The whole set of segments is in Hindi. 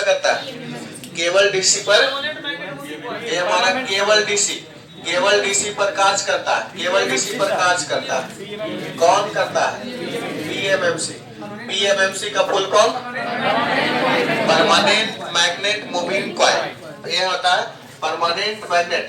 करता है? केवल डीसी पर, ये हमारा केवल डीसी पर कार्य करता है, केवल डीसी पर कार्य करता है। कौन करता है? पीएमएमसी। पीएमएमसी का full form permanent magnet moving coil. ये होता है permanent magnet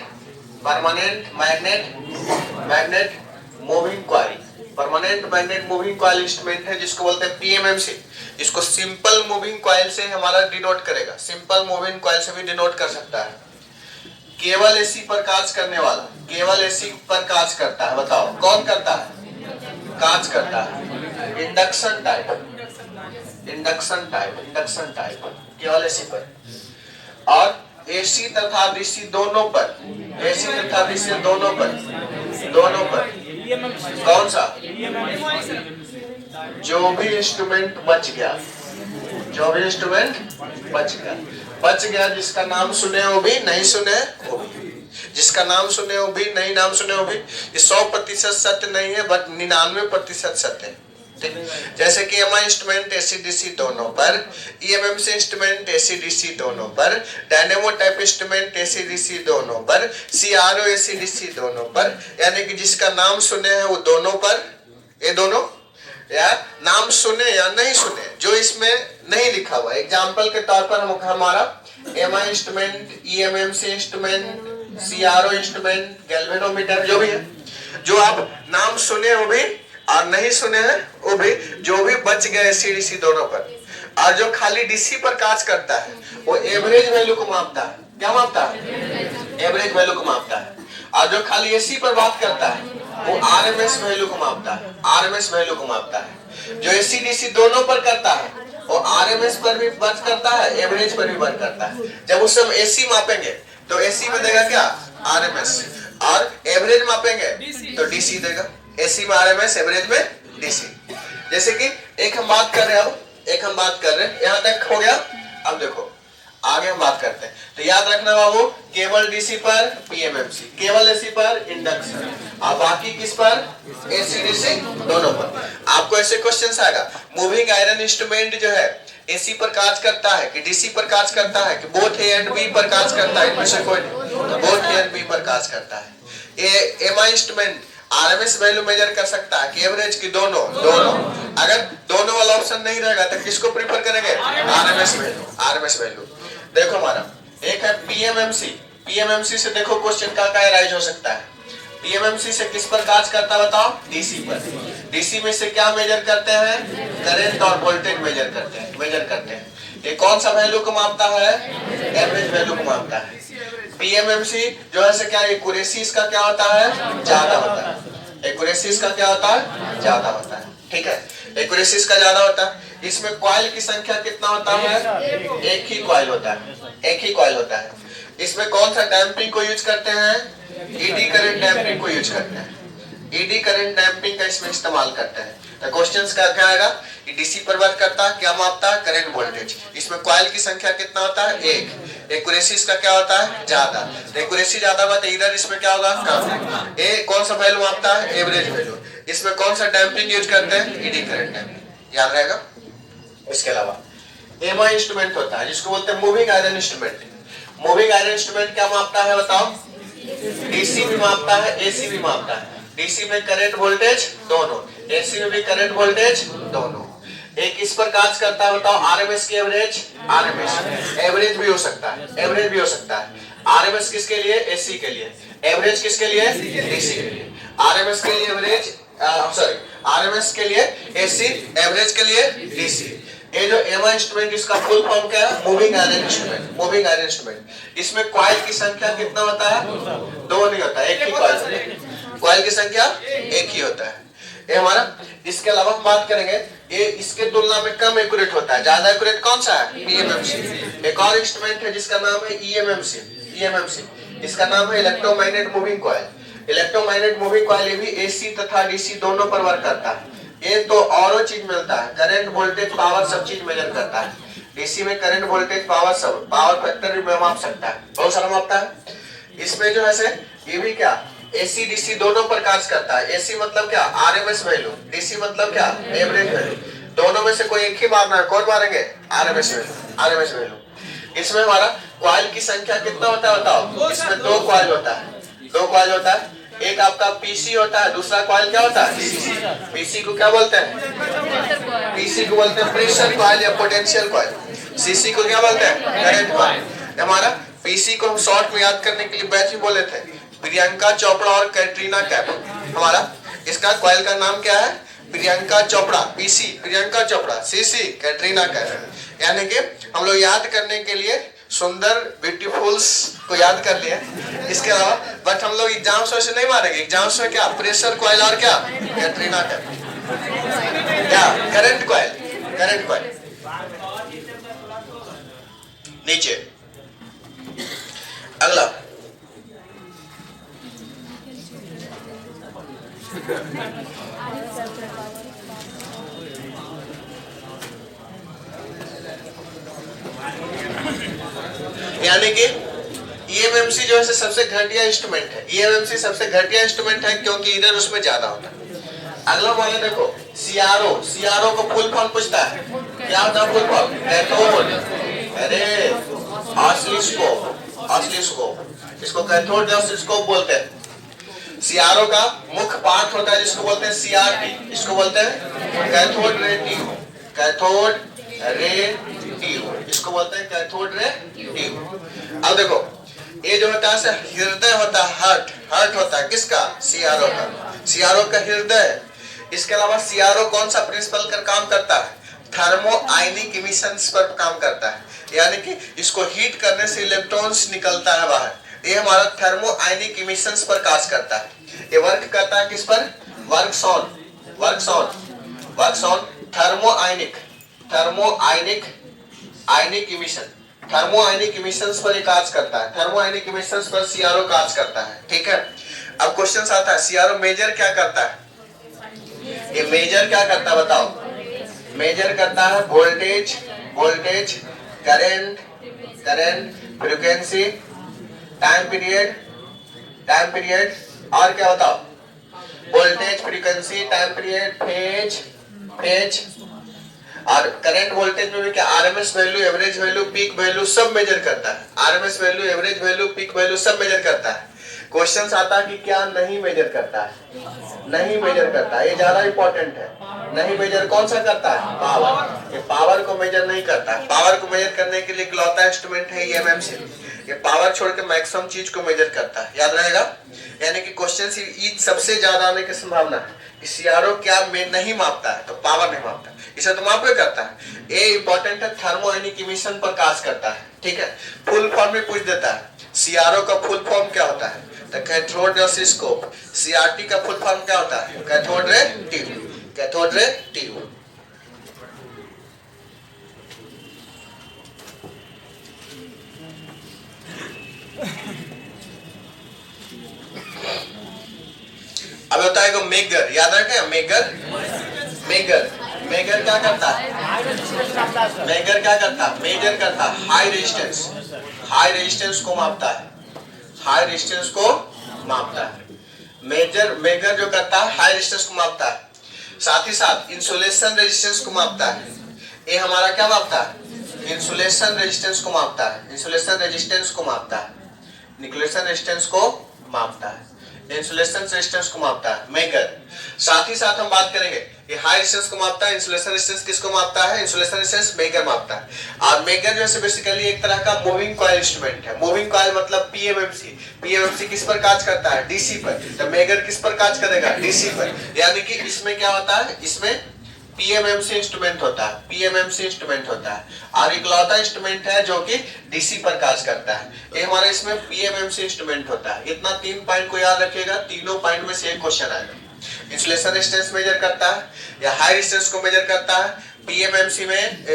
moving coil. Permanent magnet moving coil instrument है जिसको बोलते हैं पीएमएमसी। इसको सिंपल मूविंग कॉइल से हमारा डिनोट करेगा, सिंपल मूविंग कॉइल से भी डिनोट कर सकता है। केवल एसी पर कार्य करने वाला, केवल एसी पर कार्य करता है। बताओ कौन करता है? कार्य करता है इंडक्शन टाइप केवल एसी पर। और एसी तथा डीसी दोनों पर, एसी तथा डीसी दोनों पर कौन सा? जो भी इंस्ट्रूमेंट बच गया, जिसका नाम सुने हो भी नहीं सुने हो भी, जिसका नाम सुने हो भी नहीं नाम सुने हो भी, ये 100% सत्य नहीं है बट 99% सत्य है। जैसे कि एमआई इंस्ट्रूमेंट एसी डीसी दोनों पर, ईएमएमसी इंस्ट्रूमेंट एसी डीसी दोनों पर, dynamo type instrument AC DC दोनों पर, सीआरओ एसी डीसी दोनों पर, यानी कि जिसका नाम सुने हैं वो दोनों पर, ये दोनों या नाम सुने या नहीं सुने, जो इसमें नहीं लिखा हुआ। एग्जाम्पल के तौर पर हम हमारा MI instrument, eMMC instrument, CRO instrument, galvanometer जो भी है, जो आप नाम सुने हो भी और नहीं सुने हैं वो भी, जो भी बच गए एसी डीसी दोनों पर, और जो खाली डीसी पर कार्य करता है वो एवरेज वैल्यू को मापता है। क्या मापता है? एवरेज वैल्यू को मापता है। और जो खाली एसी पर बात करता है वो आरएमएस वैल्यू को मापता है। जो एसी डीसी दोनों पर करता है वो आरएमएस पर भी वर्क करता है, एवरेज पर भी वर्क करता है। जब उस समय एसी मापेंगे तो एसी में देगा क्या? आरएमएस। और एवरेज मापेंगे तो डीसी देगा। एसी में आरएमएस, एवरेज में डीसी। जैसे कि एक हम बात कर रहे हैं, यहाँ तक हो गया। अब देखो आगे हम बात करते हैं। तो याद रखना बाबू, केवल डीसी पर पीएमएमसी, केवल एसी पर इंडक्शन, और बाकी किस पर? एसी डीसी दोनों पर। आपको ऐसे क्वेश्चन आएगा, मूविंग आयरन इंस्ट्रूमेंट जो है एसी पर कार्य करता है कि डीसी पर कार्य करता है कि बोथ ए एंड बी पर कार्य करता है? इनमें से कोई नहीं, बोथ ए एंड बी पर कार्य करता है। ये MI instrument RMS value major कर सकता है कि एवरेज की? दोनों। अगर दोनों वाला ऑप्शन नहीं रहेगा तो किसको प्रीफर करेंगे? RMS value. देखो हमारा एक है पीएमएमसी से देखो क्वेश्चन का राइज हो सकता है। पीएमएमसी से किस पर कार्य करता है बताओ? डीसी पर। डीसी में से क्या मेजर करते हैं? करंट और वोल्टेज मेजर करते हैं। ये कौन सा वैल्यू को मापता है? एवरेज वैल्यू को मापता है। पीएमएमसी जो है से क्या एक्यूरेसी इसका क्या होता है? ज्यादा होता है। एक्यूरेसी इसका क्या होता है? ज्यादा होता है। ठीक है, एक्यूरेसी इसका ज्यादा होता है। इसमें कॉइल की संख्या कितना होता है? एक ही कॉइल होता है। इसमें कौन सा डैम्पिंग को यूज करते हैं? ईडी करंट डैम्पिंग को यूज करते हैं। ईडी करंट डैम्पिंग का इसमें इस्तेमाल करते हैं। तो क्वेश्चंस का क्या आएगा? डीसी पर वर्क करता है, क्या मापता है? Current voltage. इसमें कॉइल की संख्या कितना होता है? एक। एक्यूरेसी इसका क्या होता है? ज्यादा। तो एक्यूरेसी ज्यादा हुआ तो इधर इसमें क्या होगा? कम। ए कौन सा वैल्यू मापता है? Average value. इसमें कौन सा डैम्पिंग यूज करते हैं? Eddy current damping. याद रहेगा। इसके अलावा एमआई इंस्ट्रूमेंट होता है जिसको बोलते हैं moving iron instrument. Moving iron instrument क्या मापता है बताओ? डीसी भी मापता है, एसी भी मापता है। डीसी में करंट वोल्टेज दोनों, एसी में भी करंट वोल्टेज दोनों। एक इस पर कार्य करता है बताओ? आरएमएस की एवरेज, एवरेज भी हो सकता है। आरएमएस किसके लिए? एसी के लिए। एवरेज किसके लिए? डीसी के लिए। आरएमएस के लिए एवरेज, आरएमएस के लिए एसी, एवरेज के लिए डीसी। ये जो एमआई इंस्ट्रूमेंट इसका फुल फॉर्म क्या है? Moving iron instrument. इसमें कॉइल की संख्या कितना होता है? दो नहीं होता, एक ही कॉइल की संख्या एक ही होता है। ये हमारा। इसके अलावा हम बात करेंगे, ये इसके तुलना में कम एक्यूरेट होता है। ज्यादा एक्यूरेट कौन सा है? पीएमएमसी। एक और इंस्ट्रूमेंट है जिसका नाम है ईएमएमसी। इसका नाम है electromagnet moving coil. Electromagnet moving coil भी एसी तथा डीसी दोनों पर वर्क करता है। ये तो और चीज मिलता है, करंट वोल्टेज पावर सब चीज मेजर करता है। डीसी में करंट वोल्टेज पावर सब, पावर फैक्टर भी माप सकता है, बहुत सारा मापता है। इसमें जो है से ये भी क्या एसी डीसी दोनों पर कार्य करता है। एसी मतलब क्या? RMS value. डीसी मतलब क्या? Average value. दोनों में से कोई एक ही मारना है, कौन मारेंगे? RMS value. इसमें हमारा कॉइल की संख्या कितना होता है बताओ? इसमें 2 कॉइल होता है, 2 कॉइल होता है। एक आपका पीसी होता है, दूसरा कॉइल क्या होता है? पीसी को क्या बोलते हैं? पीसी को बोलते हैं प्रेशर कॉइल या पोटेंशियल कॉइल। सीसी को क्या बोलते हैं? Current coil. हमारा पीसी को हम शॉर्ट में याद करने के लिए बैच ही बोले थे, प्रियंका चोपड़ा और कैटरीना कैफ। हमारा इसका कॉइल का नाम क्या है? Priyanka Chopra, PC Priyanka Chopra, CC Katrina Kaif. यानी कि हम लोग याद करने के लिए सुंदर ब्यूटीफुल्स को याद कर लिया। इसके अलावा बट हम लोग एग्जाम्स में से नहीं मारेंगे। एग्जाम्स में क्या? प्रेशर कॉइल और क्या? कैटरीना कैफ, क्या? Current coil, current coil. नीचे अगला यानी कि ईएमएमसी जो है सबसे घटिया इंस्ट्रूमेंट है। ईएमएमसी सबसे घटिया इंस्ट्रूमेंट है क्योंकि एरर उसमें ज्यादा होता है। अगला वाला देखो सीआरओ। सीआरओ को फुल फॉर्म पूछता है, क्या होता है फुल फॉर्म? कैथोड, अरे ऑसिलोस्कोप, ऑसिलोस्कोप, इसको कैथोड ऑसिलोस्कोप बोलते हैं। सीआरओ का मुख्य पार्ट होता है जिसको बोलते हैं सीआरटी, इसको बोलते हैं cathode ray tube, cathode ray tube, इसको बोलते हैं कैथोड रे ट्यूब। अब देखो ये जो होता है हृदय होता है, हार्ट, हार्ट होता है किसका? सीआरओ का, सीआरओ का हृदय। इसके अलावा सीआरओ कौन सा प्रिंसिपल कर काम करता है? थर्मो आयनिक इमिशंस पर काम करता है, यानी कि इसको हीट करने से इलेक्ट्रॉन्स निकलता है बाहर। ये हमारा थर्मो आयनिक इमिशंस पर कार्य करता है। ये वर्क करता है किस पर? Works on, works on, works on thermo ionic, thermo ionic, ionic emission, thermo ionic emissions पर कार्य करता है। थर्मो आयनिक इमिशंस पर सीआरओ कार्य करता है, ठीक है। अब क्वेश्चन आता है सीआरओ मेजर क्या करता है? ये मेजर क्या करता है बताओ? मेजर करता है voltage, voltage, current, current, frequency, time period, time period, और क्या बताओ? Voltage, frequency, time period, phase, phase, और करंट वोल्टेज में भी क्या? RMS value, average value, peak value सब मेजर करता है। RMS value, average value, peak value सब मेजर करता है। क्वेश्चंस आता है कि क्या नहीं मेजर करता है? नहीं मेजर करता है, ये ज्यादा इंपॉर्टेंट है। नहीं मेजर कौन सा करता है? पावर। ये पावर को मेजर नहीं करता है। पावर को मेजर करने के लिए इकलौता इंस्ट्रूमेंट है ईएमएमसी। ये पावर छोड़ के मैक्सिमम चीज को मेजर करता है, याद रहेगा। यानी कि क्वेश्चन सबसे ज्यादा आने की संभावना है कि सीआरओ क्या में नहीं मापता है, तो पावर नहीं मापता, इसे तो माप करता है। ये इंपॉर्टेंट है, थर्मो आयनिक इमिशन पर कार्य करता है, ठीक है। फुल फॉर्म में पूछ देता है सीआरओ का फुल फॉर्म क्या होता है? तो कैथोड ऑसिलोस्कोप। सीआरटी का फुल फॉर्म क्या होता है? Cathode ray tube, cathode ray tube. अब होता है मेगर, याद रखें मेगर, मेगर, मेगर क्या करता है? मेगर क्या करता है? मेजर करता है हाई रेजिस्टेंस, हाई रेजिस्टेंस को मापता है, हाई रेजिस्टेंस को मापता है। मेजर, मेगर जो करता है हाई रेजिस्टेंस को मापता है, साथ ही साथ इंसुलेशन रेजिस्टेंस को मापता है। ये हमारा क्या मापता है? इंसुलेशन रेजिस्टेंस को मापता है, इंसुलेशन रेजिस्टेंस को मापता है, इंसुलेशन रेजिस्टेंस को मापता है, इंसुलेशन रेजिस्टेंस को मापता है मेगर। साथ ही साथ हम बात करेंगे ये हाई रेजिस्टेंस को मापता है, इंसुलेशन रेजिस्टेंस किसको मापता है? इंसुलेशन रेजिस्टेंस मेगर मापता है। और मेगर जो है बेसिकली एक तरह का मूविंग कॉइल इंस्ट्रूमेंट है। मूविंग कॉइल मतलब पीएमएमसी। पीएमएमसी किस पर कार्य करता है? डीसी पर। तो मेगर किस पर कार्य करेगा? डीसी पर। यानी कि इसमें क्या होता है? इसमें पीएमएमसी इंस्ट्रूमेंट होता है, पीएमएमसी इंस्ट्रूमेंट होता है, और इकलौता इंस्ट्रूमेंट है जो कि डीसी पर कार्य करता है। ये हमारा इसमें पीएमएमसी इंस्ट्रूमेंट होता है। इतना 3 पॉइंट को याद रखिएगा, तीनों पॉइंट में से एक क्वेश्चन आएगा। इंसुलेशन रेजिस्टेंस मेजर करता है या हाई रेजिस्टेंस को मेजर करता है। पीएमएमसी में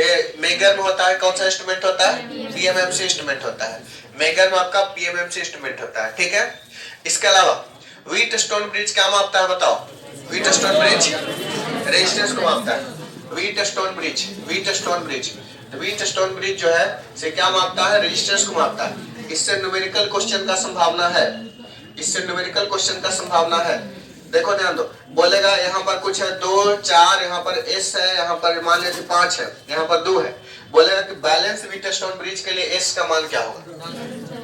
मेगर में होता है कौन सा इंस्ट्रूमेंट होता है? पीएमएमसी इंस्ट्रूमेंट होता है। मेगर में आपका पीएमएमसी इंस्ट्रूमेंट होता है, ठीक है। इसके अलावा व्हीटस्टोन ब्रिज क्या मापता है बताओ? व्हीटस्टोन ब्रिज रेजिस्टेंस को मापता है। Wheatstone bridge, Wheatstone bridge, Wheatstone bridge जो है से क्या मापता है? रेजिस्टेंस को मापता है। इससे न्यूमेरिकल क्वेश्चन का संभावना है, इससे न्यूमेरिकल क्वेश्चन का संभावना है। देखो ध्यान दो, बोलेगा यहाँ पर कुछ है 2 4, यहाँ पर एस है, यहाँ पर मान लीजिए 5 है, यहाँ पर 2 है। बोलेगा कि बैलेंस व्हीटस्टोन ब्रिज के लिए एस का मान क्या होगा,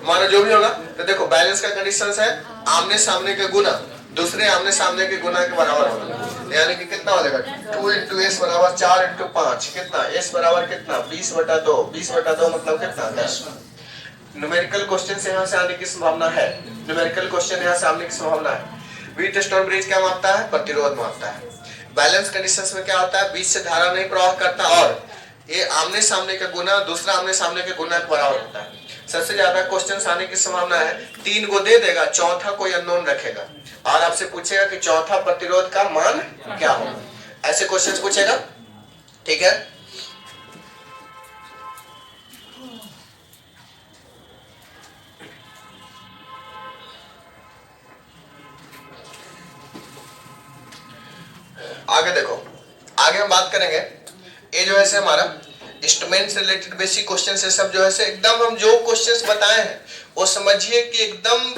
माना जो भी होगा। तो देखो बैलेंस का कंडीशन है आमने सामने के गुना दूसरे आमने सामने के गुना के बराबर होगा, यानी कि कितना हो जाएगा 2 इंटू एस बराबर 4 इंटू 5 कितना, एस बराबर कितना 20/2, 20/2 मतलब कितना 10। न्यूमेरिकल क्वेश्चन से यहाँ से आने की संभावना है, न्यूमेरिकल क्वेश्चन यहाँ से आने की संभावना है। व्हीटस्टोन ब्रिज क्या मापता है, प्रतिरोध मापता है। बैलेंस कंडीशंस में क्या होता है, बीच से धारा नहीं प्रवाह करता और ये आमने सामने का गुना दूसरा आमने सामने के गुना के बराबर होता है। सबसे ज्यादा क्वेश्चंस आने की संभावना है 3 को दे देगा, चौथा कोई अननोन रखेगा और आपसे पूछेगा कि चौथा प्रतिरोध का मान क्या होगा, ऐसे क्वेश्चंस पूछेगा। ठीक है, आगे देखो, आगे हम बात करेंगे। ये जो है हमारा इंस्ट्रूमेंट से रिलेटेड बेसिक क्वेश्चन है सब जो है एकदम हम जो क्वेश्चंस बताए हैं वो समझिए कि एकदम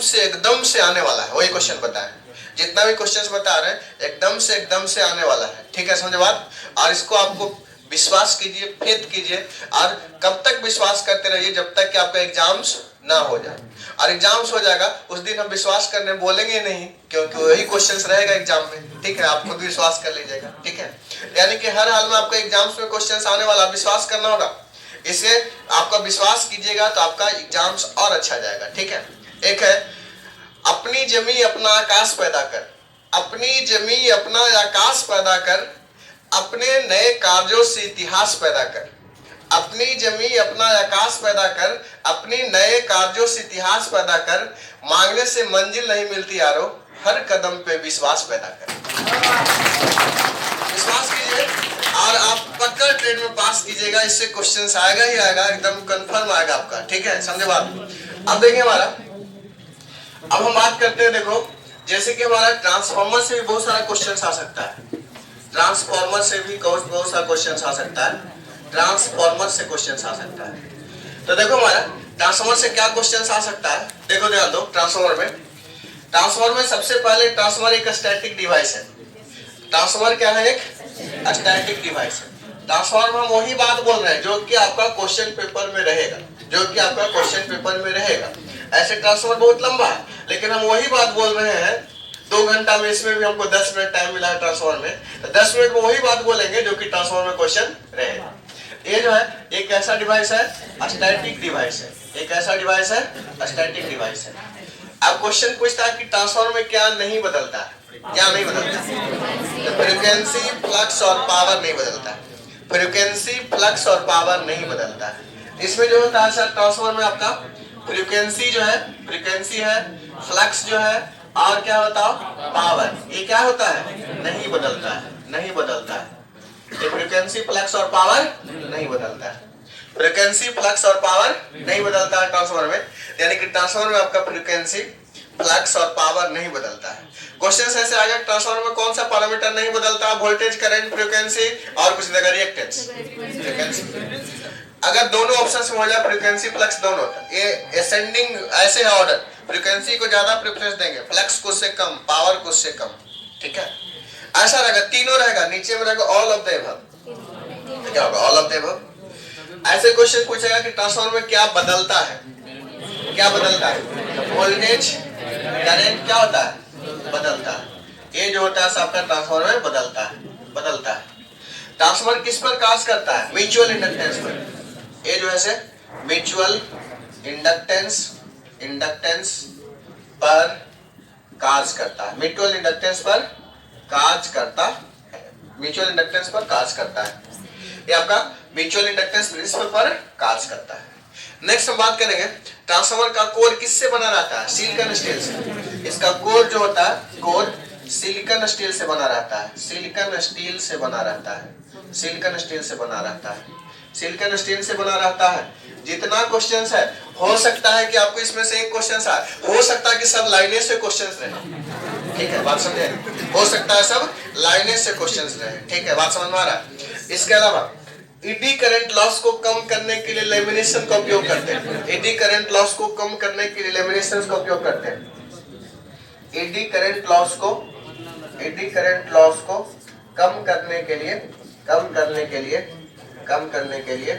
से आने वाला है, वही क्वेश्चन बताए। जितना भी क्वेश्चंस बता रहे हैं एकदम से आने वाला है। ठीक है, समझे बात। और इसको आपको विश्वास कीजिए, फेथ कीजिए और कब तक विश्वास करते रहिए जब तक कि आपका एग्जाम्स ना हो जाए। और एग्जाम्स हो जाएगा उस दिन हम विश्वास करने बोलेंगे नहीं, क्योंकि वही क्वेश्चंस रहेगा एग्जाम में। ठीक है, आप खुद विश्वास कर लीजिएगा। ठीक है, यानी कि हर हाल में आपका एग्जाम्स में क्वेश्चंस आने वाला, विश्वास करना होगा। इससे आपका विश्वास कीजिएगा तो आपका एग्जाम्स और अच्छा जाएगा। ठीक है, एक है अपनी जमी अपना आकाश पैदा कर, अपनी जमी अपना आकाश पैदा कर, अपने नए कार्यों से इतिहास पैदा कर, अपनी जमी अपना आकाश पैदा कर, अपनी नए कार्यों से इतिहास पैदा कर, मांगने से मंजिल नहीं मिलती यारो, हर कदम पे विश्वास पैदा कर। विश्वास कीजिए और आप पक्का ट्रेड में पास कीजिएगा, इससे क्वेश्चंस आएगा ही आएगा, एकदम कंफर्म आएगा आपका। ठीक है, समझे बात। अब देखिए हमारा, अब हम बात करते हैं, देखो जैसे कि हमारा ट्रांसफार्मर से भी बहुत सारा क्वेश्चन आ सकता है, ट्रांसफार्मर से भी बहुत सारा क्वेश्चन आ सकता है, ट्रांसफार्मर से क्वेश्चन आ सकता है। तो देखो हमारा ट्रांसफार्मर से क्या क्वेश्चन आ सकता है, देखो ध्यान दो। ट्रांसफार्मर में सबसे पहले ट्रांसफार्मर एक स्टैटिक डिवाइस है। ट्रांसफार्मर क्या है, एक स्टैटिक डिवाइस है। ट्रांसफार्मर में हम वही बात बोल रहे हैं जो कि आपका क्वेश्चन पेपर में रहेगा, जो कि आपका क्वेश्चन पेपर में रहेगा। ऐसे ट्रांसफार्मर बहुत लंबा है, लेकिन हम वही बात बोल रहे हैं 2 घंटा में, इसमें भी हमको 10 मिनट टाइम मिला है ट्रांसफार्मर में, तो 10 मिनट में वही बात बोलेंगे जो कि ट्रांसफार्मर में क्वेश्चन रहेगा। ये जो है एक ऐसा डिवाइस है, स्टैटिक डिवाइस है, एक ऐसा डिवाइस है स्टैटिक डिवाइस है। अब क्वेश्चन पूछता है कि ट्रांसफार्मर में क्या नहीं बदलता है, क्या नहीं बदलता है, फ्रीक्वेंसी, फ्लक्स और पावर नहीं बदलता है, फ्रीक्वेंसी, फ्लक्स और पावर नहीं बदलता है। इसमें जो होता है सर ट्रांसफार्मर में आपका फ्रीक्वेंसी जो है, फ्रीक्वेंसी है, फ्लक्स जो है और क्या होता है पावर, ये क्या होता है नहीं बदलता है, नहीं बदलता है। ये फ्रीक्वेंसी, फ्लक्स और पावर नहीं बदलता है, फ्रीक्वेंसी, फ्लक्स और पावर नहीं बदलता है ट्रांसफार्मर में। यानी कि ट्रांसफार्मर में आपका फ्रीक्वेंसी, फ्लक्स और पावर नहीं बदलता है। क्वेश्चन ऐसे आएगा ट्रांसफार्मर में कौन सा पैरामीटर नहीं बदलता, वोल्टेज, करंट, फ्रीक्वेंसी और कुछ देगा रिएक्टेंस, फ्रीक्वेंसी। अगर दोनों ऑप्शन में हो जाए फ्रीक्वेंसी, फ्लक्स दोनों, ये असेंडिंग ऐसे है ऑर्डर, फ्रीक्वेंसी को ज्यादा प्रेफरेंस देंगे, फ्लक्स को उससे कम, पावर को उससे कम। ठीक है, ऐसा रहेगा, तीनों रहेगा, नीचे में रहेगा ऑल ऑफ द अबव। क्या होगा ऑल ऑफ द अबव। ऐसे क्वेश्चन पूछेगा कि ट्रांसफार्मर में क्या बदलता है, क्या बदलता है, वोल्टेज, करंट क्या होता है बदलता है। ये जो होता है सबका ट्रांसफार्मर में बदलता है, बदलता है। ट्रांसफार्मर किस पर कार्य करता है, म्यूचुअल इंडक्टेंस पर। ये जो है म्यूचुअल इंडक्टेंस, इंडक्टेंस पर कार्य करता है, म्यूचुअल इंडक्टेंस पर कार्य करता है, म्यूचुअल इंडक्टेंस पर कार्य करता है। ये आपका म्यूचुअल इंडक्टेंस प्रिंसिपल पर कार्य करता है। नेक्स्ट हम बात करेंगे ट्रांसफार्मर का कोर किससे बना रहता है, सिलिकॉन स्टील से। इसका कोर जो होता है, कोर सिलिकॉन स्टील से बना रहता है, सिलिकॉन स्टील से बना रहता है, सिलिकॉन स्टील से बना रहता है, सिलिकॉन स्टील से बना रहता है। जितना क्वेश्चंस है, हो सकता है कि आपको इसमें से एक क्वेश्चन आए, हो सकता है कि सब लाइनें से क्वेश्चंस रहे। ठीक है, बात समझे, हो सकता है सब लाइनें से क्वेश्चंस रहे। ठीक है, बात समझ में आ रहा है। इसके अलावा एडी करंट लॉस को कम करने के लिए लेमिनेशन का उपयोग करते हैं, एडी करंट लॉस को कम करने के लिए लेमिनेशन का उपयोग करते हैं। एडी करंट लॉस को, एडी करंट लॉस को कम करने के लिए, कम करने के लिए कम करने के लिए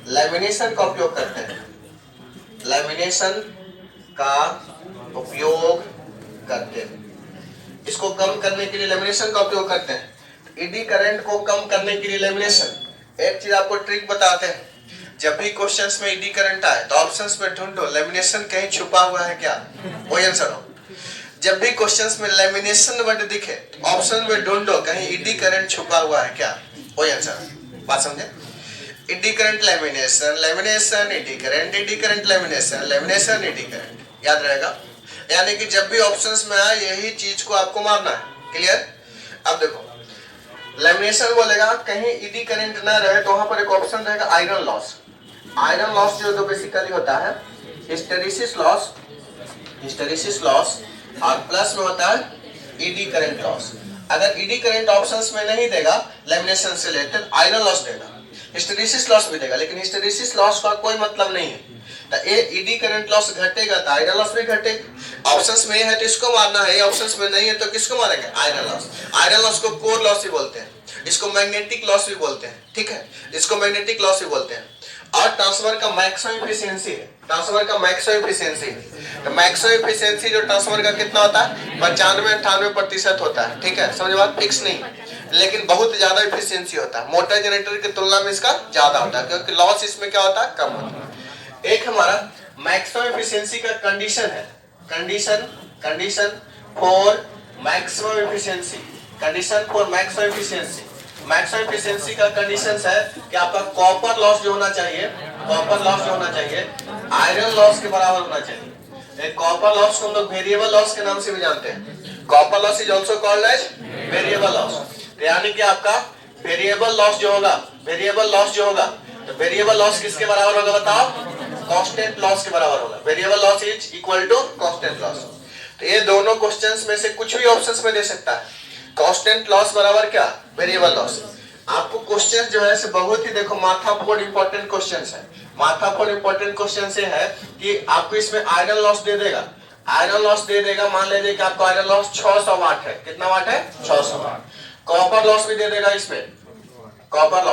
लैमिनेशन का उपयोग करते हैं, लैमिनेशन का उपयोग करते हैं। इसको कम करने के लिए लैमिनेशन का उपयोग करते हैं। ईडी करंट को कम करने के लिए लैमिनेशन। एक चीज आपको ट्रिक बताते हैं, जब भी क्वेश्चंस में ईडी करंट आए तो ऑप्शंस में ढूंढो लैमिनेशन कहीं छुपा हुआ है क्या, वही आंसर हो। जब भी क्वेश्चंस में लैमिनेशन वर्ड दिखे तो ऑप्शन में ढूंढो कहीं ईडी करंट छुपा हुआ है क्या, वही आंसर। बात समझे? Eddy current lamination, lamination eddy current, eddy current lamination, lamination eddy current, याद रहेगा। यानी कि जब भी ऑप्शंस में आए यही चीज को आपको मारना है। क्लियर? अब देखो लैमिनेशन बोलेगा कहीं ईडी करंट ना रहे तो वहां पर एक ऑप्शन रहेगा आयरन लॉस। आयरन लॉस जो बेसिकली होता है हिस्टेरिसिस लॉस, हिस्टेरिसिस लॉस, और प्लस में होता है ईडी करंट लॉस। अगर ईडी करंट ऑप्शंस में नहीं देगा लैमिनेशन से रिलेटेड, आयरन लॉस देगा, हिस्टेरिसिस लॉस भी देगा, लेकिन हिस्टेरिसिस लॉस का कोई मतलब नहीं है। तो ये ईडी करंट लॉस घटेगा तो आयरन लॉस भी घटेगा। ऑप्शंस में है तो इसको मारना है, ऑप्शंस में नहीं है तो किसको मारेंगे, आयरन लॉस। आयरन लॉस को कोर लॉस भी बोलते हैं, इसको मैग्नेटिक लॉस भी बोलते हैं, ठीक है, इसको मैग्नेटिक लॉस भी बोलते हैं। और ट्रांसफर का मैक्सिमम एफिशिएंसी है, ट्रांसफर का मैक्सिमम एफिशिएंसी है। तो मैक्सिमम एफिशिएंसी जो ट्रांसफर का कितना होता है 95-98% होता है, ठीक है, समझ बात, फिक्स नहीं, लेकिन बहुत ज्यादा एफिशिएंसी होता है। मोटर जनरेटर की तुलना में इसका ज्यादा होता है क्योंकि लॉस इसमें क्या होता है, कम होता है। एक हमारा मैक्सिमम एफिशिएंसी का कंडीशन है, condition for maximum efficiency, condition for maximum efficiency. Maximum efficiency का कंडीशन है कि आपका कॉपर लॉस जो होना चाहिए, कॉपर लॉस जो होना चाहिए आयरन लॉस के बराबर होना चाहिए। कॉपर लॉस को हम लोग वेरिएबल लॉस के नाम से भी जानते हैं। Copper loss is also called as variable loss. यानी कि आपका वेरिएबल लॉस जो होगा, वेरिएबल लॉस जो होगा, तो वेरिएबल लॉस किसके बराबर होगा बताओ, कांस्टेंट लॉस के बराबर होगा। Variable loss is equal to constant loss. तो ये दोनों क्वेश्चंस में से कुछ भी ऑप्शंस में दे सकता है। कांस्टेंट लॉस बराबर क्या, वेरिएबल लॉस। आपको क्वेश्चन जो है बहुत ही देखो माथा फोड़ इंपॉर्टेंट क्वेश्चंस है। माथा फोड़ इंपॉर्टेंट क्वेश्चन से है कि आपको इसमें आयरन लॉस दे देगा, आयरन लॉस दे देगा, मान लीजिए कि आपको आयरन लॉस 600 वाट है, कितना वाट है 600 वाट। कॉपर लॉस भी दे देगा इसमें, कॉपर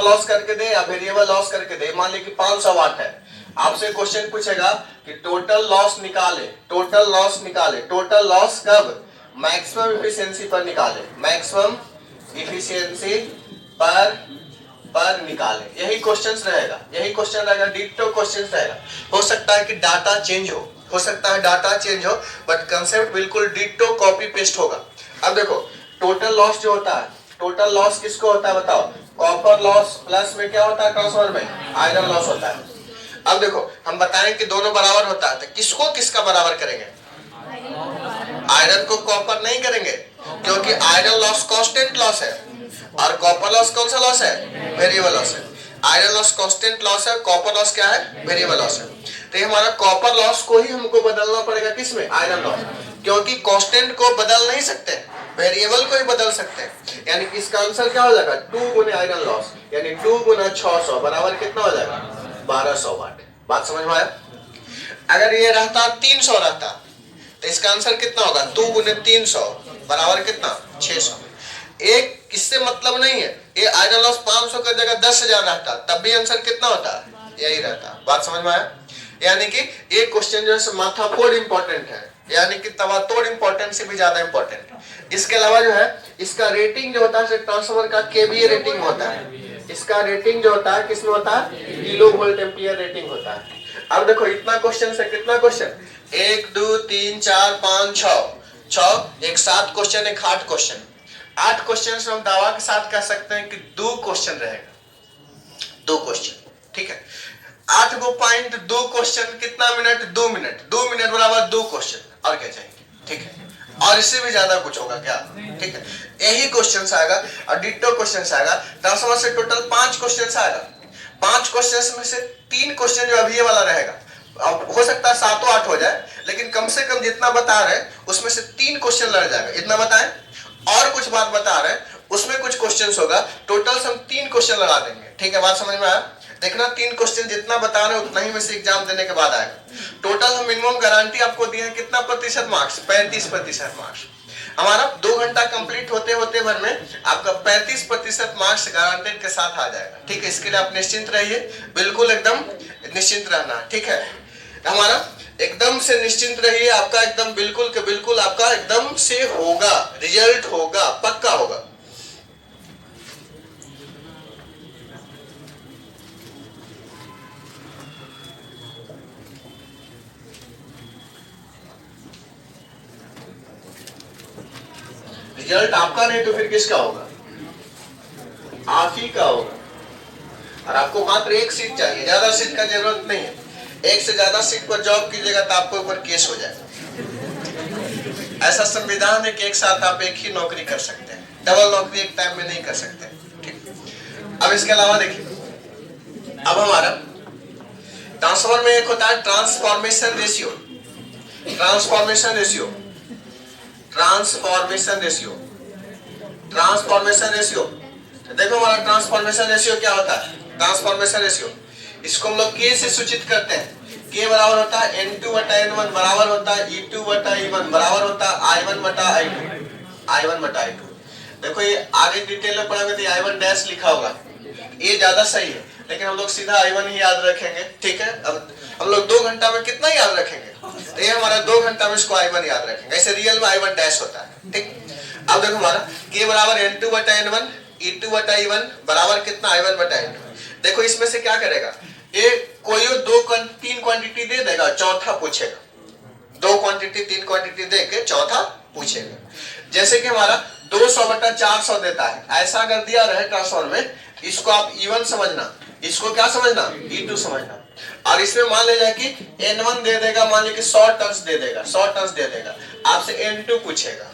लॉस करके दे या वेरिएबल लॉस करके दे, मान लीजिए कि 500 वाट है। आपसे क्वेश्चन पूछेगा कि टोटल लॉस निकाले, टोटल लॉस निकाले, टोटल लॉस कब, मैक्सिमम एफिशिएंसी पर निकाले, मैक्सिमम एफिशिएंसी पर निकाले। यही क्वेश्चंस रहेगा, यही क्वेश्चन रहेगा, डिट्टो क्वेश्चंस रहेगा। हो सकता है कि डाटा चेंज हो सकता है डाटा चेंज हो, बट कंसेप्ट बिल्कुल डिट्टो कॉपी पेस्ट होगा। अब देखो टोटल लॉस जो होता है, टोटल लॉस किसको होता है बताओ, कॉपर लॉस प्लस में क्या होता है ट्रांसफर में, आयरन लॉस होता है। अब देखो हम बताएं कि दोनों बराबर होता है तो किसको किसका बराबर करेंगे, आयरन को कॉपर नहीं करेंगे क्योंकि आयरन लॉस कांस्टेंट लॉस है और कॉपर लॉस कौन सा लॉस है, वेरिएबल लॉस है। आयरन लॉस कांस्टेंट लॉस है, कॉपर लॉस क्या है, वेरिएबल लॉस है। तो ये हमारा कॉपर लॉस को ही हमको बदलना पड़ेगा किसमें, आयरन लॉस, क्योंकि कांस्टेंट को बदल नहीं सकते, वेरिएबल को ही बदल सकते हैं। यानी कि इसका आंसर क्या हो जाएगा 2 गुना आयरन लॉस, यानी 2 गुना 600 बराबर कितना हो जाएगा 1200 वाट। बात समझ में आया? अगर ये रहता 300 रहता तो इसका आंसर कितना होगा 2 गुने 300 बराबर कितना 600। एक किससे मतलब नहीं है, ये आयरन लॉस 500 का जगह 10,000 रहता तब भी आंसर कितना होता, यही रहता। बात समझ में आया? यानी कि ये क्वेश्चन जो है माथा फोड़ इंपॉर्टेंट है, यानी कि तवातोड़ इंपॉर्टेंट से भी ज्यादा इंपॉर्टेंट। इसके अलावा जो है इसका रेटिंग जो होता है ट्रांसफार्मर का केवीए रेटिंग होता है। इसका रेटिंग जो होता है किसमें होता है, किलो वोल्ट एम्पियर रेटिंग होता है। अब देखो इतना क्वेश्चन से कितना क्वेश्चन, 1 2 3 4 5 6 एक 7 क्वेश्चन, एक 8 क्वेश्चन। 8 क्वेश्चन से हम दावा के साथ कह सकते हैं कि 2 क्वेश्चन रहेगा, 2 क्वेश्चन, ठीक है। 8 गो पॉइंट 2 क्वेश्चन, कितना मिनट, 2 मिनट, 2 मिनट बराबर 2 क्वेश्चन, और क्या चाहिए, ठीक है। और इससे भी ज्यादा कुछ होगा क्या, ठीक है। यही क्वेश्चन आएगा और डिट्टो क्वेश्चन आएगा। ट्रांसफार्मर से टोटल 5 क्वेश्चन आएगा। 5 क्वेश्चन में से 3 क्वेश्चन जो अभी ये वाला रहेगा, अब हो सकता है 7 8 हो जाए, लेकिन कम से कम जितना बता रहे हैं उसमें से 3 क्वेश्चन लड़ जाएगा। इतना बताएं और कुछ बात बता रहे हैं उसमें कुछ क्वेश्चन होगा, टोटल हम 3 क्वेश्चन लगा देंगे, ठीक है। बात समझ में आया? देखना 3 क्वेश्चन जितना बता रहे हैं उतना ही में से एग्जाम देने के बाद आएगा। टोटल हम मिनिमम गारंटी आपको दी है कितना प्रतिशत मार्क्स, 35% मार्क्स। हमारा 2 घंटा कंप्लीट होते होते भर में आपका 35% मार्क्स गारंटेड के साथ आ जाएगा। ठीक है, इसके लिए आप निश्चिंत रहिए, बिल्कुल एकदम निश्चिंत रहना। ठीक है, हमारा एकदम से निश्चिंत रहिए, आपका एकदम बिल्कुल के बिल्कुल आपका एकदम से होगा, रिजल्ट होगा, पक्का होगा। रिजल्ट आपका नहीं तो फिर किसका होगा? आप ही का होगा। और आपको मात्र एक सीट चाहिए, ज्यादा सीट का जरूरत नहीं है। एक से ज्यादा सीट पर जॉब कीजिएगा तो आपके ऊपर केस हो जाएगा। ऐसा संविधान है कि एक साथ आप एक ही नौकरी कर सकते हैं, डबल नौकरी एक टाइम में नहीं कर सकते। ठीक, अब इसके अलावा देखिए, अब हमारा ट्रांसफर में एक होता है transformation ratio. Transformation ratio, transformation ratio, transformation ratio. देखो हमारा ट्रांसफॉर्मेशन रेशियो क्या होता है? ट्रांसफॉर्मेशन रेशियो इसको हम लोग के से सूचित करते हैं। के बराबर होता है n2 बटा n1 बराबर होता है e2 बटा e1 बराबर होता है i1 बटा i2, i1 बटा i2। देखो ये आगे डिटेल में पढ़ोगे तो i1 डैश लिखा होगा, ये ज्यादा सही है, लेकिन हम लोग सीधा i1 ही याद रखेंगे। ठीक है, अब हम लोग 2 घंटा में कितना याद रखेंगे? तो ये हमारा 2 घंटा में इसको i1 याद रखेंगे, ऐसे रियल में i1 डैश होता है। ठीक, अब देखो हमारा k बराबर n2 बटा n1 e2 बटा e1 बराबर कितना? i1 बटा i2। देखो इसमें से क्या करेगा, ये कोई 3 क्वांटिटी दे देगा, चौथा पूछेगा। 2 क्वांटिटी 3 क्वांटिटी दे के चौथा पूछेगा। जैसे कि हमारा 200 बटा 400 देता है, ऐसा अगर दिया रहे ट्रांसफर में, इसको आप e1 समझना, इसको क्या समझना? e2 समझना। और इसमें मान लीजिए कि n1 दे देगा, मान लीजिए कि 100 टन्स दे देगा, 100 टन्स दे देगा, आपसे n2 पूछेगा,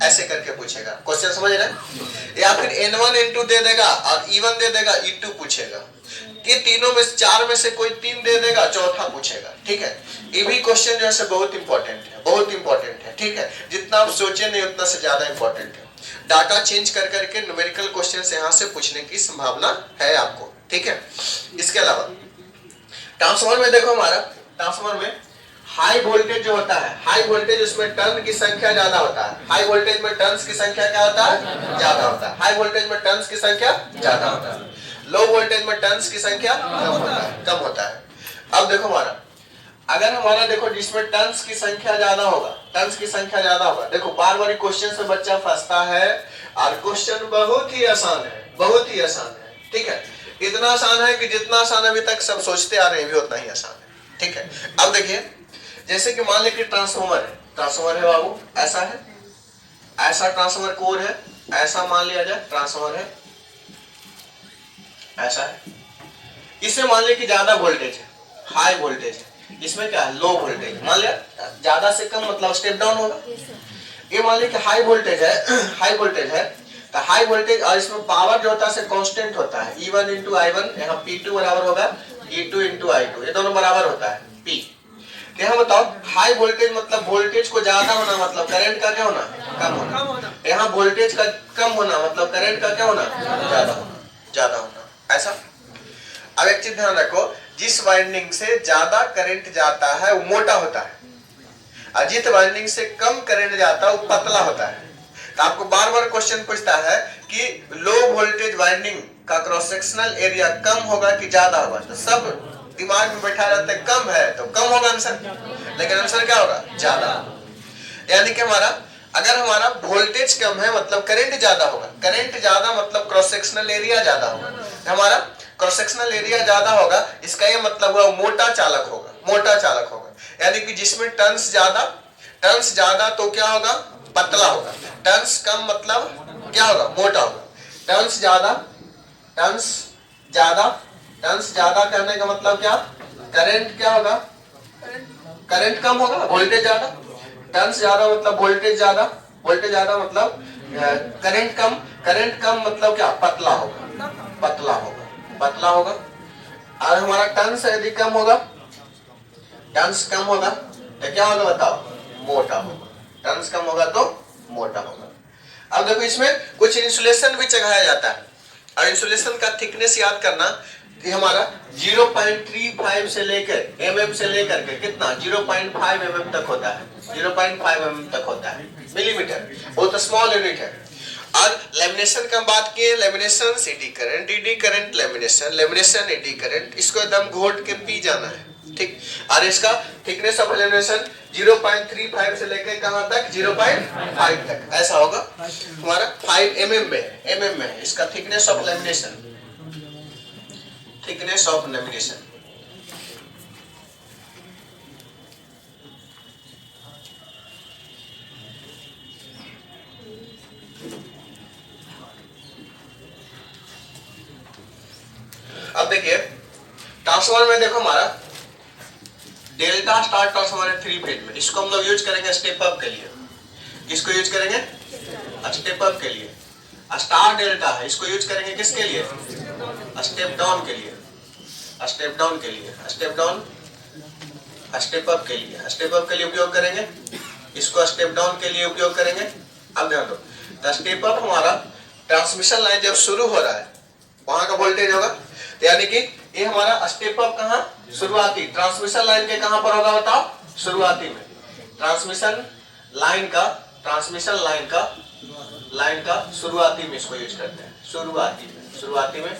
ऐसे करके पूछेगा। क्वेश्चन समझ रहे हैं? या फिर n1 n2 दे देगा और e1 दे देगा, e2 पूछेगा। ये तीनों में 4 में से कोई 3 दे देगा, चौथा पूछेगा। ठीक है, ये भी क्वेश्चन जो है बहुत इंपॉर्टेंट है, बहुत इंपॉर्टेंट है। ठीक है, जितना आप सोचे नहीं उतना से ज्यादा इंपॉर्टेंट है। डाटा चेंज कर करके न्यूमेरिकल क्वेश्चन यहाँ से पूछने की संभावना है आपको। ठीक है, इसके अलावा ट्रांसफार्मर में देखो, हमारा ट्रांसफार्मर में हाई वोल्टेज जो होता है, हाई वोल्टेज उसमें टर्न की संख्या ज्यादा होता है। हाई वोल्टेज में टर्न्स की संख्या क्या होता है? ज्यादा होता है। हाई वोल्टेज में टर्न्स की संख्या ज्यादा होता है, लो वोल्टेज में टर्न्स की संख्या कम होता है। अब देखो हमारा, अगर हमारा देखो जिसमें टर्न्स की संख्या ज्यादा होगा, टर्न्स की संख्या ज्यादा होगा, देखो बार बार क्वेश्चन से बच्चा फंसता है और क्वेश्चन बहुत ही आसान है, बहुत ही आसान है। ठीक है, इतना आसान है कि जितना आसान अभी तक सब सोचते आ रहे हैं भी उतना ही आसान है। ठीक है, अब देखिए, जैसे कि मान लीजिए ट्रांसफॉर्मर है, ट्रांसफॉर्मर है बाबू, ऐसा है, ऐसा ट्रांसफॉर्मर कोर है, ऐसा मान लिया जाए ट्रांसफॉर्मर है, ऐसा है। इसमें मान लिया कि ज्यादा वोल्टेज है, हाई वोल्टेज है, इसमें क्या है? Low voltage. मान लिया ज्यादा से कम मतलब स्टेप डाउन होगा। ये मान लिया कि हाई वोल्टेज है, हाई वोल्टेज है, तो हाई वोल्टेज और इसमें पावर जो होता है कांस्टेंट होता है, E1 इंटू I1, यहाँ P2 बराबर होगा E2 इंटू I2, ये दोनों बराबर होता है P। यहाँ बताओ, हाई वोल्टेज मतलब वोल्टेज को ज्यादा होना मतलब करंट का क्या होना? कम होना। यहाँ वोल्टेज का कम होना मतलब करंट का क्या होना? ज्यादा होना, ज्यादा होना, ऐसा। अब एक चीज ध्यान रखो, जिस वाइंडिंग से ज्यादा करंट जाता है वो मोटा होता है, और जिस वाइंडिंग से कम करंट जाता है वो पतला होता है। तो आपको बार बार क्वेश्चन पूछता है कि लो वोल्टेज वाइंडिंग का क्रॉस सेक्शनल एरिया कम होगा कि ज्यादा होगा, तो सब दिमाग में बैठा रहता है कम है तो कम होगा आंसर, लेकिन आंसर क्या होगा? ज्यादा। यानी कि हमारा अगर हमारा वोल्टेज कम है मतलब करंट ज्यादा होगा, करंट ज्यादा मतलब क्रॉस सेक्शनल एरिया ज्यादा होगा। हमारा क्रॉस सेक्शनल एरिया ज्यादा होगा, इसका ये मतलब हुआ मोटा चालक होगा, मोटा चालक होगा। यानी कि जिसमें टर्न्स ज्यादा तो क्या होगा? पतला होगा। टर्न्स कम मतलब क्या होगा? मोटा होगा। टर्न्स ज्यादा करने का मतलब क्या? करंट क्या होगा? करंट कम होगा, वोल्टेज ज्यादा। टर्न्स ज्यादा मतलब वोल्टेज ज्यादा, वोल्टेज ज्यादा मतलब करंट कम मतलब क्या? पतला होगा, पतला होगा, पतला होगा। और हमारा टर्न्स यदि कम होगा, टर्न्स कम होगा तो क्या होगा बताओ? मोटा होगा। टर्न्स कम होगा तो मोटा होगा। अब देखो इसमें कुछ इंसुलेशन भी चढ़ाया जाता है, और इंसुलेशन का थिकनेस याद करना, ये हमारा 0.35 से लेकर mm से लेकर के कितना 0.5 mm तक होता है, 0.5 mm तक होता है मिलीमीटर, वो तो स्मॉल यूनिट है। और लेमिनेशन का बात किए, lamination eddy current, eddy current lamination, lamination eddy current, इसको एकदम घोट के पी जाना है, ठीक। और इसका थिकनेस ऑफ लेमिनेशन 0.35 से लेकर कहां तक 0.5 तक, ऐसा होगा हमारा 5 mm में इसका thickness of lamination, thickness of lamination. अब देखिए ट्रांसफार्मर में देखो हमारा डेल्टा स्टार ट्रांसफार्मर है 3 फेज में, इसको हम लोग यूज करेंगे स्टेप अप के लिए। किसको यूज करेंगे? स्टेप अप के लिए। स्टार डेल्टा है, इसको यूज करेंगे किसके लिए? स्टेप डाउन के लिए, स्टेप डाउन के लिए, स्टेप डाउन, स्टेप अप के लिए, स्टेप अप के लिए उपयोग करेंगे, इसको स्टेप डाउन के लिए उपयोग करेंगे। अब ध्यान दो, स्टेप अप हमारा ट्रांसमिशन लाइन जब शुरू हो रहा है वहां का वोल्टेज होगा, यानी कि ये हमारा स्टेप अप कहां? शुरुआती ट्रांसमिशन लाइन के कहां पर होगा बताओ? शुरुआती में। ट्रांसमिशन लाइन का, ट्रांसमिशन लाइन का शुरुआती में इसको यूज करते हैं, शुरुआती में।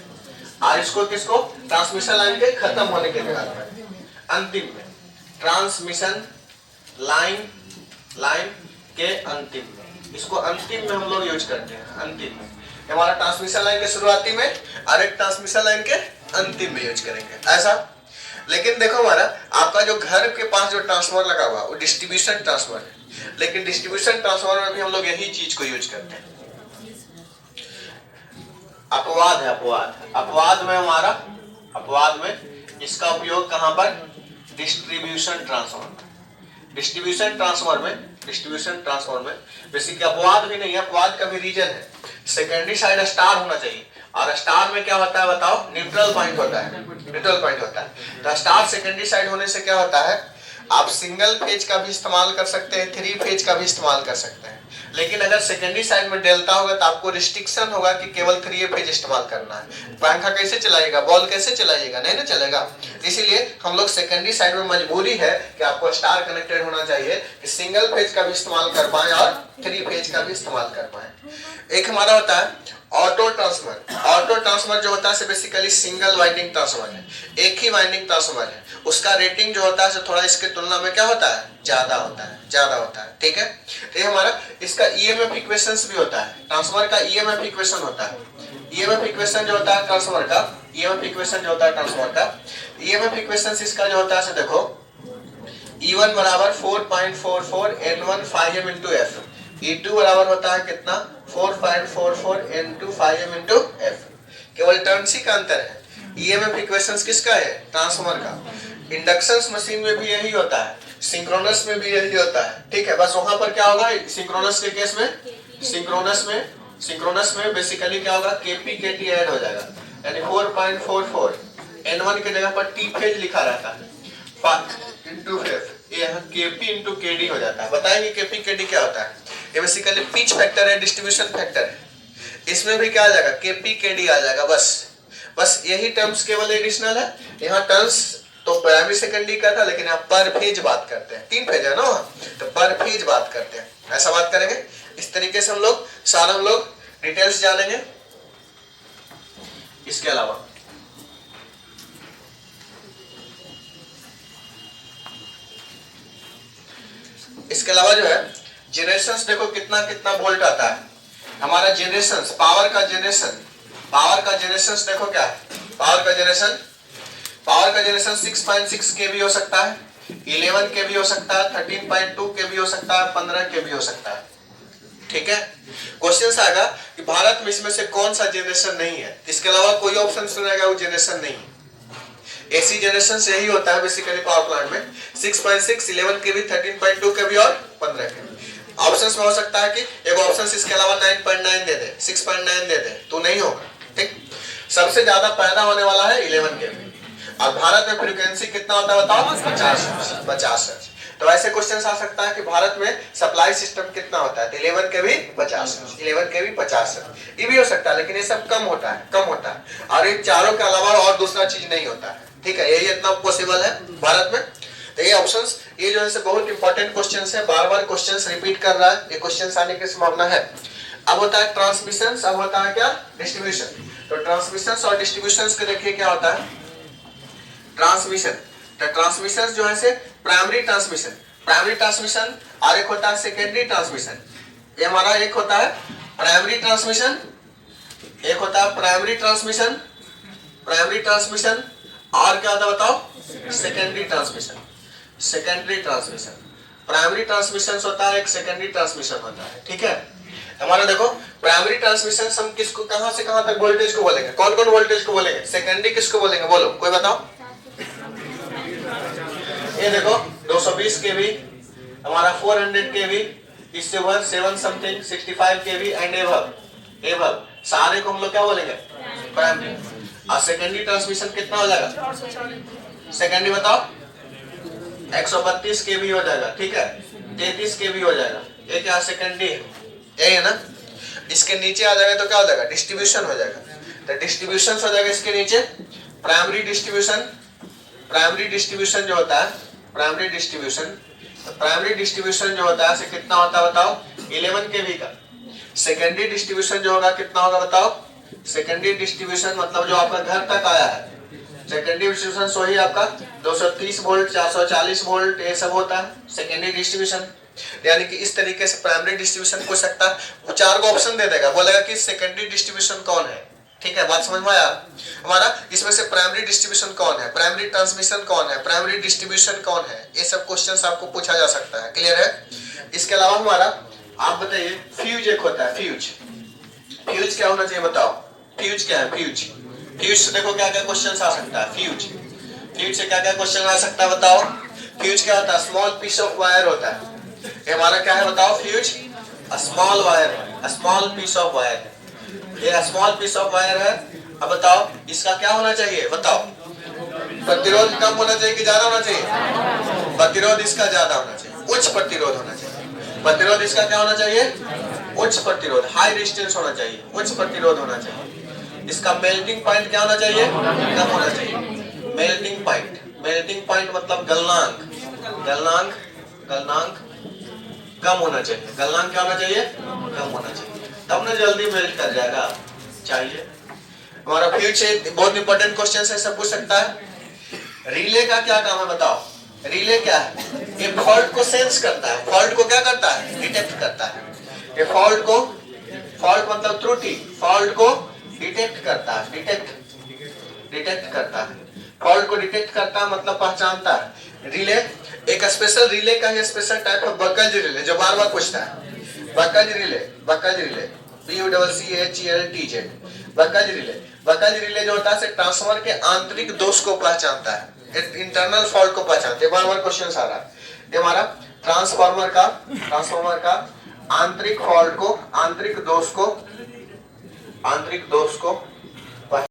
और इसको किसको? ट्रांसमिशन लाइन के खत्म होने के जगह पर, अंतिम में, ट्रांसमिशन लाइन के अंतिम में, इसको अंतिम में हम लोग यूज करते हैं, अंतिम में। हमारा ट्रांसमिशन लाइन के शुरुआती में और एक ट्रांसमिशन लाइन के अंतिम में यूज करेंगे, ऐसा। लेकिन देखो हमारा आपका जो घर के पास जो ट्रांसफार्मर लगा हुआ वो डिस्ट्रीब्यूशन ट्रांसफार्मर है, लेकिन डिस्ट्रीब्यूशन ट्रांसफार्मर में भी हम लोग यही चीज को यूज करते हैं। अपवाद है, अपवाद में हमारा, अपवाद में इसका उपयोग कहां पर? डिस्ट्रीब्यूशन ट्रांसफार्मर, डिस्ट्रीब्यूशन ट्रांसफार्मर में बेसिक अपवाद भी नहीं है, अपवाद का भी रीजन है। सेकेंडरी साइड स्टार होना चाहिए, और स्टार में क्या होता है बताओ? न्यूट्रल पॉइंट होता है, न्यूट्रल पॉइंट होता है। तो स्टार सेकेंडरी साइड होने से क्या होता है, आप सिंगल फेज का भी इस्तेमाल कर सकते हैं, 3 फेज का भी इस्तेमाल कर सकते हैं। लेकिन अगर सेकेंडरी साइड में डेल्टा होगा तो आपको रिस्ट्रिक्शन होगा कि केवल 3 फेज इस्तेमाल करना है। पंखा कैसे चलाइएगा, बॉल कैसे चलाइएगा? नहीं ना चलेगा। इसीलिए हम लोग सेकेंडरी साइड में मजबूरी है कि आपको स्टार कनेक्टेड होना चाहिए कि सिंगल फेज का भी इस्तेमाल कर पाए और 3 फेज का भी इस्तेमाल कर पाए। एक हमारा होता है ऑटो ट्रांसफार्मर। ऑटो ट्रांसफार्मर जो होता है बेसिकली सिंगल वाइंडिंग ट्रांसफार्मर है, एक ही वाइंडिंग ट्रांसफार्मर है। उसका रेटिंग जो होता है थोड़ा इसके तुलना में क्या होता है? ज्यादा होता है, ठीक है। तो ये हमारा इसका ईएमएफ इक्वेशंस भी होता है, ट्रांसफार्मर का ईएमएफ इक्वेशन होता है। ईएमएफ इक्वेशन जो होता है ट्रांसफार्मर का, ईएमएफ इक्वेशन जो होता है ट्रांसफार्मर का, ईएमएफ इक्वेशन इसका जो होता है देखो, E1 बराबर 4.44 N1 5m into F, E2 बराबर होता है कितना? 4.44 N2 5m into F। केवल टर्न्स ही का अंतर है। ईएमएफ इक्वेशंस किसका है? ट्रांसफार्मर का। इंडक्शन मशीन में भी यही होता है, सिंक्रोनस में भी यही होता है, ठीक है। बस वहां पर क्या होगा सिंक्रोनस के केस में, सिंक्रोनस में बेसिकली क्या होगा? केपी केटी ऐड हो जाएगा, यानी 4.44 N1 के जगह पर टी फेज लिखा रहता है, 5 into F, ये केपी इंटू केडी हो जाता है। बताएंगे केपी केडी क्या होता है? ये बेसिकली पिच फैक्टर है, डिस्ट्रीब्यूशन फैक्टर है। इसमें भी क्या आ जाएगा? केपी केडी आ जाएगा। बस यही टर्म्स केवल एडिशनल है। यहाँ टर्म्स तो प्राइमरी सेकेंडरी का था, लेकिन यहाँ पर फेज बात करते हैं, 3 फेज है ना, तो पर फेज बात करते हैं, ऐसा बात करेंगे। इस तरीके से हम लोग सारा हम लोग डिटेल्स जानेंगे। इसके अलावा जो है जनरेशंस, देखो कितना कितना वोल्ट आता है हमारा जनरेशंस, पावर का जनरेशंस देखो क्या है? पावर का जनरेशन 6.6 केवी हो सकता है, 11 केवी हो सकता है, 13.2 केवी हो सकता है, 15 केवी हो सकता है, ठीक है। क्वेश्चन आएगा कि भारत में इसमें से कौन सा जनरेशन नहीं है, इसके अलावा कोई ऑप्शन सुनेगा वो जनरेशन नहीं है। एसी जनरेशन यही होता है बेसिकली पावर प्लांट में, 6.6, 11 केवी, 13.2 केवी और 15 केवी। ऑप्शंस में हो सकता है कि एक ऑप्शन इसके अलावा 9.9 दे दे, 6.9 दे दे, तो नहीं होगा, ठीक। सबसे ज्यादा पैदा होने वाला है 11 केवी। और भारत में फ्रीक्वेंसी कितना होता है बताओ? 50 हर्ट्ज। तो ऐसे क्वेश्चन आ सकता है कि भारत में सप्लाई सिस्टम कितना होता है, तो 11 के भी 50, 11 के भी 50, ये भी हो सकता है, लेकिन ये सब कम होता है और इन चारों के अलावा और दूसरा चीज नहीं होता है। ठीक है, यही इतना पॉसिबल है भारत में। तो ये ऑप्शंस, ये जो है बहुत इंपॉर्टेंट क्वेश्चंस है, बार बार क्वेश्चंस रिपीट कर रहा है, ये क्वेश्चंस आने की संभावना है। अब होता है ट्रांसमिशन, अब होता है क्या, डिस्ट्रीब्यूशन। तो ट्रांसमिशन और डिस्ट्रीब्यूशन को देखिए क्या होता है। ट्रांसमिशन, तो ट्रांसमिशन जो है प्राइमरी ट्रांसमिशन और एक होता है सेकेंडरी ट्रांसमिशन। ये हमारा एक होता है प्राइमरी ट्रांसमिशन, एक होता है प्राइमरी ट्रांसमिशन और क्या होता है बताओ, सेकेंडरी ट्रांसमिशन। प्राइमरी ट्रांसमिशन होता है एक, सेकेंडरी ट्रांसमिशन होता है। ठीक है, हमारा देखो प्राइमरी ट्रांसमिशन हम किसको, कहां से कहां तक वोल्टेज को बोलेंगे, कौन कौन वोल्टेज को बोलेंगे, सेकेंडरी किसको बोलेंगे, बोलो कोई बताओ। ये देखो 220 केवी, हमारा 400 केवी, इससे ऊपर 7 समथिंग 65 केवी एंड एबव, सारे को हम लोग क्या बोलेंगे, प्राइमरी। और सेकेंडरी ट्रांसमिशन कितना हो जाएगा, सेकेंडरी बताओ 132 केवी हो जाएगा। ठीक है, 33 केवी हो जाएगा, ये क्या सेकेंडरी है, यही है ना। इसके नीचे आ जाएगा तो क्या हो जाएगा, डिस्ट्रीब्यूशन हो जाएगा। तो डिस्ट्रीब्यूशन हो जाएगा इसके नीचे प्राइमरी डिस्ट्रीब्यूशन जो होता है, प्राइमरी डिस्ट्रीब्यूशन जो होता है कितना होता है बताओ, 11 केवी का। सेकेंडरी डिस्ट्रीब्यूशन जो होगा कितना होगा बताओ, सेकेंडरी डिस्ट्रीब्यूशन मतलब जो आपका घर तक आया है, सेकेंडरी डिस्ट्रीब्यूशन वही आपका 230 वोल्ट 440 वोल्ट ये सब होता है सेकेंडरी डिस्ट्रीब्यूशन। यानी कि इस तरीके से प्राइमरी डिस्ट्रीब्यूशन पूछ सकता है, वो 4 को ऑप्शन दे देगा, बोलेगा कि सेकेंडरी डिस्ट्रीब्यूशन कौन है। ठीक है, बात समझ में आया हमारा। इसमें से प्राइमरी डिस्ट्रीब्यूशन कौन है, प्राइमरी ट्रांसमिशन कौन है, प्राइमरी डिस्ट्रीब्यूशन कौन है, ये सब क्वेश्चंस आपको पूछा जा सकता है। क्लियर है। इसके अलावा हमारा आप बताइए फ्यूज एक होता है, फ्यूज क्या होना चाहिए बताओ, फ्यूज क्या है, फ्यूज से देखो क्या क्या क्वेश्चन आ सकता है। फ्यूज से क्या क्या क्वेश्चन आ सकता है बताओ। फ्यूज क्या होता है, स्मॉल पीस ऑफ वायर होता है। ये हमारा क्या है बताओ, fuse small wire, small piece of wire, ये स्मॉल पीस ऑफ वायर है। अब बताओ इसका क्या होना चाहिए बताओ, प्रतिरोध कम होना चाहिए कि ज्यादा होना चाहिए, प्रतिरोध इसका ज्यादा होना चाहिए, उच्च प्रतिरोध होना चाहिए। प्रतिरोध इसका क्या होना चाहिए, उच्च प्रतिरोध, हाई रेजिस्टेंस होना चाहिए, उच्च प्रतिरोध होना चाहिए। इसका मेल्टिंग पॉइंट क्या होना चाहिए, कम होना चाहिए। मेल्टिंग पॉइंट मतलब गलनांक कम होना चाहिए। गलनांक क्या होना चाहिए, कम होना चाहिए, तब ना जल्दी मेल्ट कर जाएगा चाहिए। हमारा फ्यूज से बहुत इंपॉर्टेंट क्वेश्चन है, सब पूछ सकता है। रिले का क्या काम है बताओ, रिले क्या है, ये फॉल्ट को सेंस करता है, फॉल्ट को क्या करता है, डिटेक्ट करता है। ये फॉल्ट मतलब त्रुटि, फॉल्ट को डिटेक्ट करता है, डिटेक्ट करता है, फॉल्ट को डिटेक्ट करता है मतलब पहचानता है। रिले एक स्पेशल रिले का, स्पेशल टाइप ऑफ बकल्ज रिले जो बार बार पूछता है। बकल्ज रिले BUCCHELTZ, बकल्ज रिले जो होता है ट्रांसफार्मर के आंतरिक दोष को पहचानता है, इंटरनल फॉल्ट को पहचानते हैं। बार बार क्वेश्चन आ रहा है। ये हमारा ट्रांसफार्मर का आंतरिक फॉल्ट को, आंतरिक दोष को